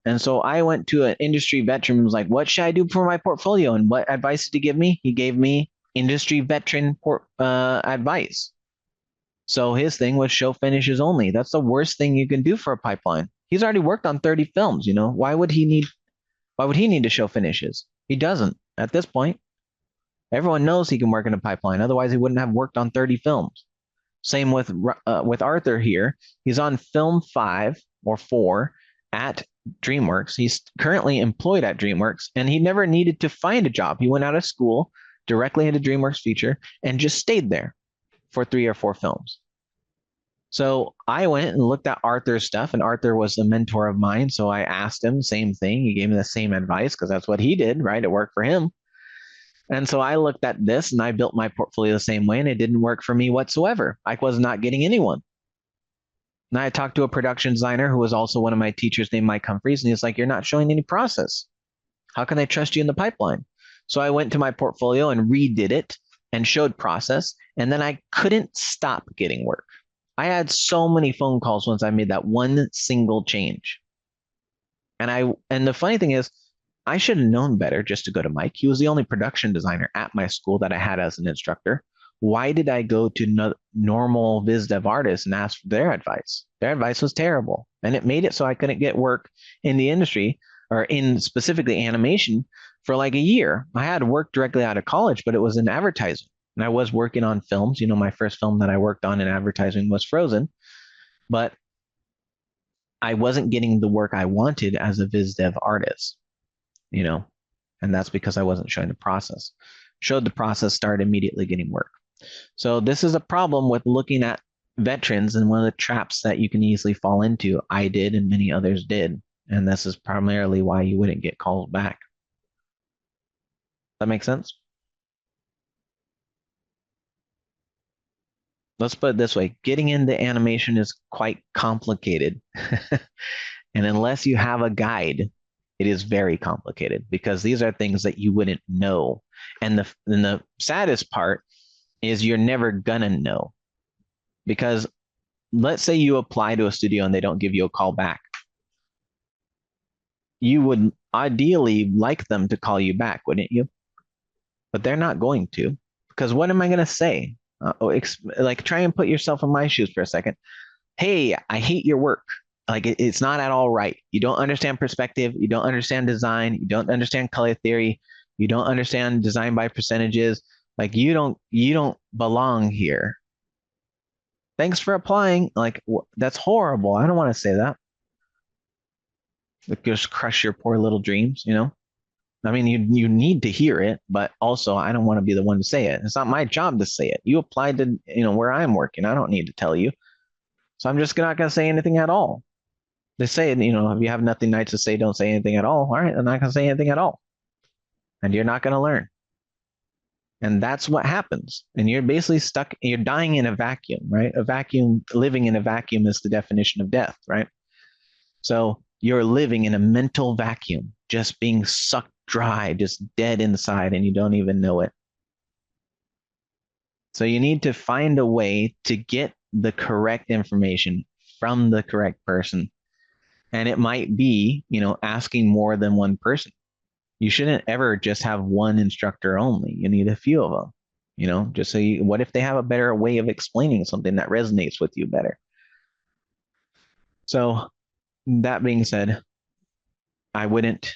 And so I went to an industry veteran and was like, what should I do for my portfolio? And what advice did he give me? He gave me industry veteran advice. So his thing was show finishes only. That's the worst thing you can do for a pipeline. He's already worked on 30 films, you know. Why would he need to show finishes? He doesn't at this point. Everyone knows he can work in a pipeline. Otherwise, he wouldn't have worked on 30 films. Same with Arthur here. He's on film 5 or 4 at DreamWorks. He's currently employed at DreamWorks, and he never needed to find a job. He went out of school directly into DreamWorks Feature and just stayed there for 3 or 4 films. So I went and looked at Arthur's stuff, and Arthur was a mentor of mine. So I asked him, same thing. He gave me the same advice because that's what he did, right? It worked for him. And so I looked at this and I built my portfolio the same way, and it didn't work for me whatsoever. I was not getting anyone. And I talked to a production designer who was also one of my teachers named Mike Humphreys, and he's like, you're not showing any process. How can I trust you in the pipeline? So I went to my portfolio and redid it and showed process, and then I couldn't stop getting work. I had so many phone calls once I made that one single change. And the funny thing is, I should have known better just to go to Mike. He was the only production designer at my school that I had as an instructor. Why did I go to normal biz dev artists and ask for their advice? Their advice was terrible, and it made it so I couldn't get work in the industry or in specifically animation for like a year. I had work directly out of college, but it was in advertising. And I was working on films. You know, my first film that I worked on in advertising was Frozen, but I wasn't getting the work I wanted as a biz dev artist, you know, and that's because I wasn't showing the process. Showed the process, started immediately getting work. So this is a problem with looking at veterans, and one of the traps that you can easily fall into. I did, and many others did. And this is primarily why you wouldn't get called back. That makes sense? Let's put it this way. Getting into animation is quite complicated. And unless you have a guide, it is very complicated because these are things that you wouldn't know. And the saddest part is you're never gonna know, because let's say you apply to a studio and they don't give you a call back. You would ideally like them to call you back, wouldn't you? But they're not going to, because what am I going to say? Like, try and put yourself in my shoes for a second. Hey, I hate your work. Like, it's not at all right. You don't understand perspective. You don't understand design. You don't understand color theory. You don't understand design by percentages. Like, you don't belong here. Thanks for applying. Like, that's horrible. I don't want to say that. Like, just crush your poor little dreams, you know? I mean, you need to hear it, but also I don't want to be the one to say it. It's not my job to say it. You applied to, where I'm working. I don't need to tell you. So I'm just not going to say anything at all. They say, if you have nothing nice to say, don't say anything at all. All right, I'm not going to say anything at all. And you're not going to learn. And that's what happens. And you're basically stuck, you're dying in a vacuum, right? Living in a vacuum is the definition of death, right? So you're living in a mental vacuum, just being sucked dry, just dead inside, and you don't even know it. So you need to find a way to get the correct information from the correct person. And it might be, asking more than one person. You shouldn't ever just have one instructor only. You need a few of them, just so what if they have a better way of explaining something that resonates with you better? So that being said, I wouldn't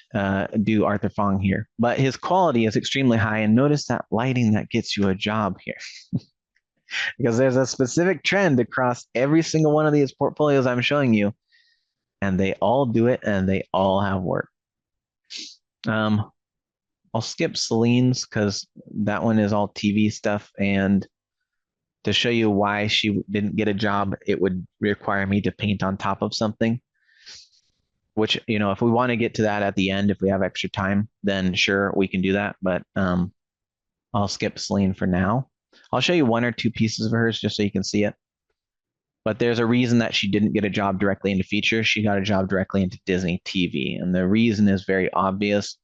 do Arthur Fong here, but his quality is extremely high. And notice that lighting that gets you a job here, because there's a specific trend across every single one of these portfolios I'm showing you, and they all do it and they all have work. I'll skip Celine's because that one is all TV stuff. And to show you why she didn't get a job, it would require me to paint on top of something, which, if we want to get to that at the end, if we have extra time, then sure, we can do that. But I'll skip Celine for now. I'll show you one or two pieces of hers just so you can see it. But there's a reason that she didn't get a job directly into feature. She got a job directly into Disney TV. And the reason is very obvious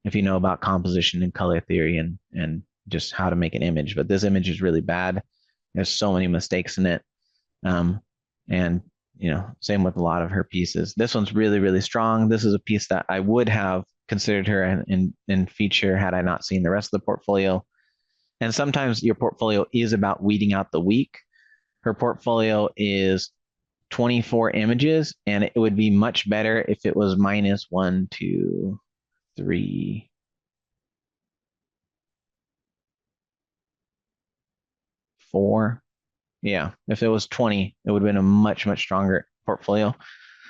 if you know about composition and color theory and just how to make an image. But this image is really bad. There's so many mistakes in it. And Same with a lot of her pieces. This one's really, really strong. This is a piece that I would have considered her in feature had I not seen the rest of the portfolio. And sometimes your portfolio is about weeding out the weak. Her portfolio is 24 images, and it would be much better if it was minus one, two, three, four. Yeah, if it was 20, it would have been a much, much stronger portfolio.